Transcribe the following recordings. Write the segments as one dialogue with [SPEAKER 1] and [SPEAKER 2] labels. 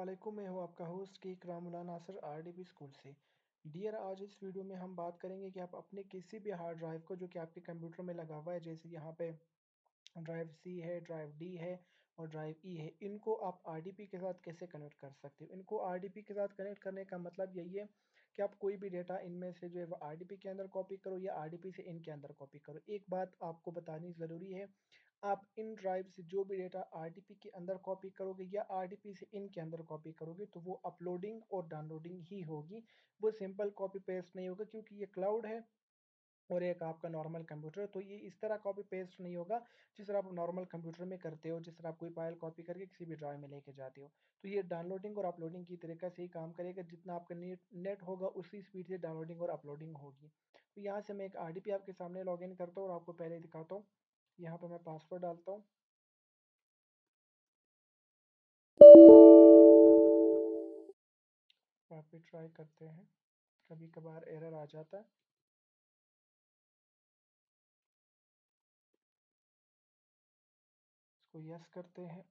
[SPEAKER 1] वालेकुम, मैं हूँ आपका होस्ट की रामुला नासर आरडीपी स्कूल से। डियर, आज इस वीडियो में हम बात करेंगे कि आप अपने किसी भी हार्ड ड्राइव को जो कि आपके कंप्यूटर में लगा हुआ है, जैसे यहाँ पे ड्राइव सी है, ड्राइव डी है और ड्राइव ई है, इनको आप आरडीपी के साथ कैसे कनेक्ट कर सकते हो। इनको आरडीपी के साथ कनेक्ट करने का मतलब यही है कि आप कोई भी डेटा इनमें से जो है वो आरडीपी के अंदर कॉपी करो या आरडीपी से इनके अंदर कॉपी करो। एक बात आपको बतानी ज़रूरी है, आप इन ड्राइव से जो भी डेटा आरडीपी के अंदर कॉपी करोगे या आरडीपी से इनके अंदर कॉपी करोगे तो वो अपलोडिंग और डाउनलोडिंग ही होगी। वो सिंपल कॉपी पेस्ट नहीं होगा, क्योंकि ये क्लाउड है और एक आपका नॉर्मल कंप्यूटर है, तो ये इस तरह कॉपी पेस्ट नहीं होगा जिस तरह आप नॉर्मल कंप्यूटर में करते हो, जिस तरह आप कोई फाइल कॉपी करके किसी भी ड्राइव में लेके जाते हो। तो ये डाउनलोडिंग और अपलोडिंग की तरीके से ही काम करेगा, जितना आपका नेट नेट होगा उसी स्पीड से डाउनलोडिंग और अपलोडिंग होगी। तो यहाँ से मैं एक आरडीपी आपके सामने लॉगिन करता हूँ और आपको पहले दिखाता हूँ। यहाँ पर मैं पासवर्ड डालता हूँ। वापस ट्राई करते हैं, कभी कभार एरर आ जाता है। इसको यस करते हैं।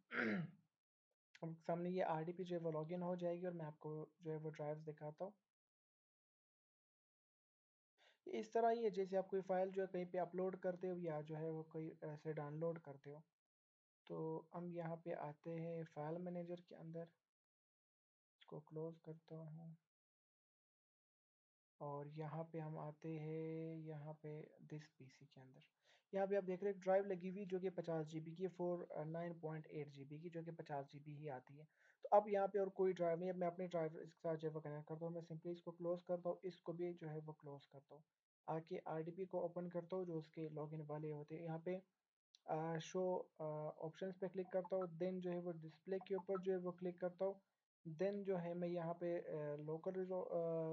[SPEAKER 1] हम सामने ये आरडीपी जो है वो लॉगिन हो जाएगी और मैं आपको जो है वो ड्राइव्स दिखाता हूँ। इस तरह ही है जैसे आप कोई फाइल जो है कहीं पे अपलोड करते हो या जो है वो कोई ऐसे डाउनलोड करते हो। तो हम यहाँ पे आते हैं फाइल मैनेजर के अंदर, इसको क्लोज करता हूँ और यहाँ पे हम आते हैं यहाँ पे दिस पीसी के अंदर। यहाँ पे आप देख रहे हैं ड्राइव लगी हुई जो कि 50 GB की है, 49.8 GB की, जो कि 50 GB ही आती है। तो अब यहाँ पे और कोई ड्राइव नहीं है, मैं अपने ड्राइव इसके साथ जो है वो कनेक्ट करता हूँ। मैं सिंपली इसको क्लोज करता हूँ, इसको भी जो है वो क्लोज करता हूँ। आके आरडीपी को ओपन करता हूँ जो उसके लॉगिन वाले होते हैं। यहाँ पे शो ऑप्शंस पे क्लिक करता हूँ, देन जो है वो डिस्प्ले के ऊपर जो है वो क्लिक करता हूँ। देन जो है मैं यहाँ पे लोकल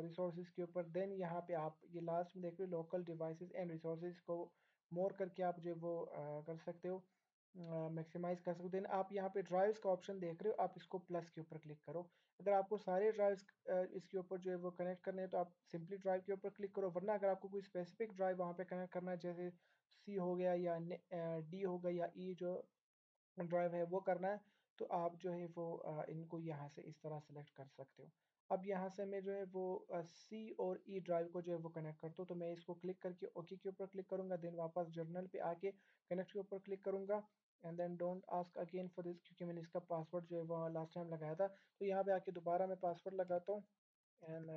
[SPEAKER 1] रिसोर्सेज के ऊपर, देन यहाँ पे आप ये लास्ट में देख रहे हो लोकल डिवाइसेस एंड रिसोर्सेज को मोर करके आप जो है वो कर सकते हो, मैक्सिमाइज कर सकते हो। देन आप यहाँ पे ड्राइव्स का ऑप्शन देख रहे हो, आप इसको प्लस के ऊपर क्लिक करो। अगर आपको सारे ड्राइव्स इसके ऊपर जो है वो कनेक्ट करने हैं तो आप सिंपली ड्राइव के ऊपर क्लिक करो, वरना अगर आपको कोई स्पेसिफिक ड्राइव वहाँ पे कनेक्ट करना है, जैसे सी हो गया या डी हो गया या ई जो ड्राइव है वो करना है, तो आप जो है वो इनको यहाँ से इस तरह सेलेक्ट कर सकते हो। अब यहाँ से मैं जो है वो सी और ई ड्राइव को जो है वो कनेक्ट करता हूँ, तो मैं इसको क्लिक करके ओके के ऊपर क्लिक करूँगा, देन वापस जर्नल पे आके कनेक्ट के ऊपर क्लिक करूँगा and then don't ask again for this, क्योंकि मैंने इसका पासवर्ड जो है वो लास्ट टाइम लगाया था। तो यहाँ पे आके दोबारा मैं पासवर्ड लगाता हूँ एंड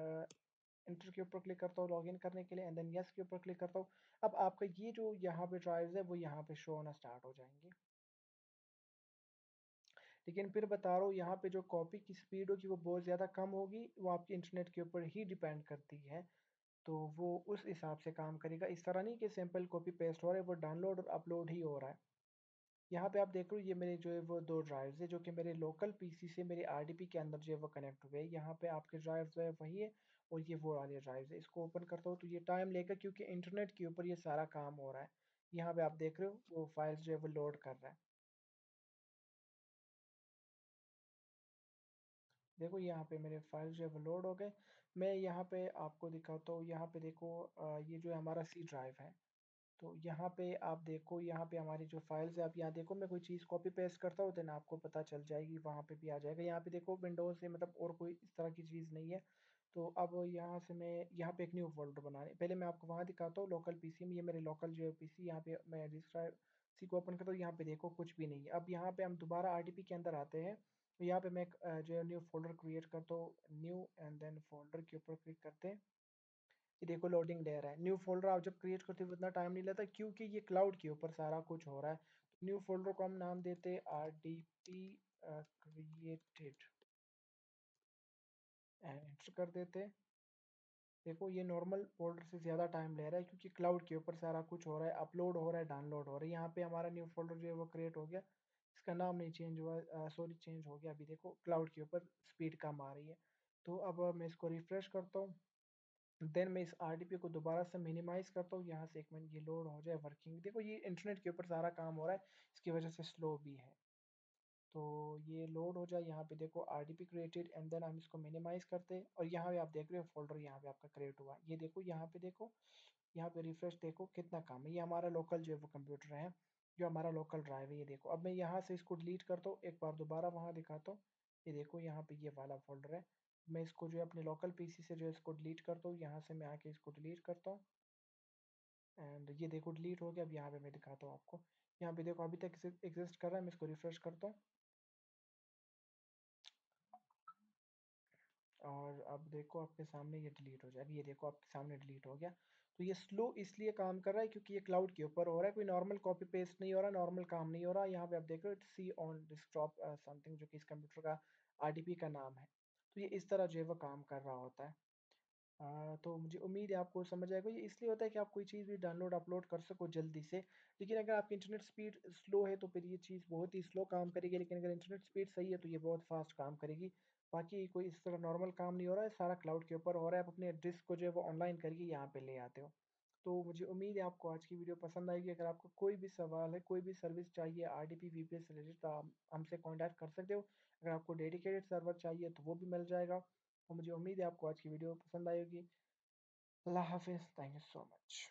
[SPEAKER 1] इंटर के ऊपर क्लिक करता हूँ लॉगिन करने के लिए एंड देन यस के ऊपर क्लिक करता हूँ। अब आपका ये जो यहाँ पे ड्राइव्स है वो यहाँ पे शो होना स्टार्ट हो जाएंगे। लेकिन फिर बता रहा हूँ, यहाँ पे जो कॉपी की स्पीड होगी वो बहुत ज़्यादा कम होगी, वो आपके इंटरनेट के ऊपर ही डिपेंड करती है। तो वो उस हिसाब से काम करेगा, इस तरह नहीं कि सिंपल कॉपी पेस्ट हो रहा है, वो डाउनलोड और अपलोड ही हो रहा है। यहाँ पे आप देख लो, ये मेरे जो है वो दो ड्राइव्स है जो कि मेरे लोकल पीसी से मेरे आरडीपी के अंदर जो है वो कनेक्ट हुए हैं। यहाँ पे आपके ड्राइव जो है वही है और ये वो वाले ड्राइव्स है। इसको ओपन करता हूँ तो ये टाइम लेगा, क्योंकि इंटरनेट के ऊपर ये सारा काम हो रहा है। यहाँ पे आप देख रहे हो वो फाइल्स जो है वो लोड कर रहा है। देखो यहाँ पे मेरे फाइल जो है वो लोड हो गए। मैं यहाँ पे आपको दिखाता हूँ, यहाँ पे देखो ये जो है हमारा सी ड्राइव है। तो यहाँ पे आप देखो, यहाँ पे हमारी जो फाइल्स है, आप यहाँ देखो मैं कोई चीज़ कॉपी पेस्ट करता हूँ देन आपको पता चल जाएगी, वहाँ पे भी आ जाएगा। यहाँ पे देखो विंडोज़ से मतलब और कोई इस तरह की चीज़ नहीं है। तो अब यहाँ से मैं यहाँ पे एक न्यू फोल्डर बनाने, पहले मैं आपको वहाँ दिखाता हूँ लोकल पीसी में। ये मेरे लोकल जो है पीसी, यहाँ पे मैं डिस्क ड्राइव सी को ओपन करता हूँ, यहाँ पे देखो कुछ भी नहीं है। अब यहाँ पे हम दोबारा आरटीपी के अंदर आते हैं, तो यहाँ पे मैं एक जो है न्यू फोल्डर क्रिएट करता हूँ, न्यू एंड देन फोल्डर के ऊपर क्लिक करते हैं। ये देखो लोडिंग ले रहा है। न्यू फोल्डर आप जब क्रिएट करते हो उतना टाइम नहीं लेता, क्योंकि ये क्लाउड के ऊपर सारा कुछ हो रहा है। तो न्यू फोल्डर को हम नाम देते R D P created and enter कर देते। देखो ये नॉर्मल फोल्डर से ज़्यादा टाइम ले रहा है, क्योंकि क्लाउड के ऊपर सारा कुछ हो रहा है, अपलोड हो रहा है, डाउनलोड हो रहा है। यहाँ पे हमारा न्यू फोल्डर जो है वो क्रिएट हो गया। इसका नाम नहीं चेंज हुआ, सॉरी चेंज हो गया। अभी देखो क्लाउड के ऊपर स्पीड कम आ रही है। तो अब मैं इसको रिफ्रेश करता हूँ, देन मैं इस आरडीपी को दोबारा से मिनिमाइज करता हूँ। यहाँ से एक मिनट ये लोड हो जाए वर्किंग। देखो ये इंटरनेट के ऊपर सारा काम हो रहा है, इसकी वजह से स्लो भी है। तो ये लोड हो जाए, यहाँ पे देखो आरडीपी क्रिएटेड एंड देन हम इसको मिनिमाइज करते हैं और यहाँ पे आप देख रहे हो फोल्डर यहाँ पे आपका क्रिएट हुआ। ये देखो यहाँ पे देखो, यहाँ पे रिफ्रेश देखो कितना काम है। ये हमारा लोकल जो है वो कंप्यूटर है, जो हमारा लोकल ड्राइव है। ये देखो अब मैं यहाँ से इसको डिलीट करता हूँ, एक बार दोबारा वहाँ दिखाता हूँ। ये देखो यहाँ पे ये वाला फ़ोल्डर है। मैं इसको जो है अपने लोकल पीसी से जो है इसको डिलीट करता हूँ, यहाँ से मैं आके इसको डिलीट करता हूँ एंड ये देखो डिलीट हो गया। अब यहाँ पे मैं दिखाता हूँ आपको, यहाँ पे देखो अभी तक एग्जिस्ट कर रहा है। मैं इसको रिफ्रेश करता हूँ और अब देखो आपके सामने ये डिलीट हो जाए। अब ये देखो आपके सामने डिलीट हो गया। तो ये स्लो इसलिए काम कर रहा है क्योंकि ये क्लाउड के ऊपर हो रहा है, कोई नॉर्मल कॉपी पेस्ट नहीं हो रहा, नॉर्मल काम नहीं हो रहा। यहाँ पे आप देख रहे हो सी ऑन डिस्कटॉप समथिंग, जो कि इस कंप्यूटर का आरडीपी का नाम है। तो ये इस तरह जो है वो काम कर रहा होता है। तो मुझे उम्मीद है आपको समझ आएगा। ये इसलिए होता है कि आप कोई चीज़ भी डाउनलोड अपलोड कर सको जल्दी से। लेकिन अगर आपकी इंटरनेट स्पीड स्लो है तो फिर ये चीज़ बहुत ही स्लो काम करेगी, लेकिन अगर इंटरनेट स्पीड सही है तो ये बहुत फास्ट काम करेगी। बाकी कोई इस तरह नॉर्मल काम नहीं हो रहा है, सारा क्लाउड के ऊपर हो रहा है। आप अपने डिस्क को जो है वो ऑनलाइन करके यहाँ पे ले आते हो। तो मुझे उम्मीद है आपको आज की वीडियो पसंद आएगी। अगर आपको कोई भी सवाल है, कोई भी सर्विस चाहिए आरडीपी वीपीएस से रिलेटेड, तो आप हमसे कॉन्टैक्ट कर सकते हो। अगर आपको डेडिकेटेड सर्वर चाहिए तो वो भी मिल जाएगा। और मुझे उम्मीद है आपको आज की वीडियो पसंद आएगी। अल्लाह हाफिज़, थैंक यू सो मच।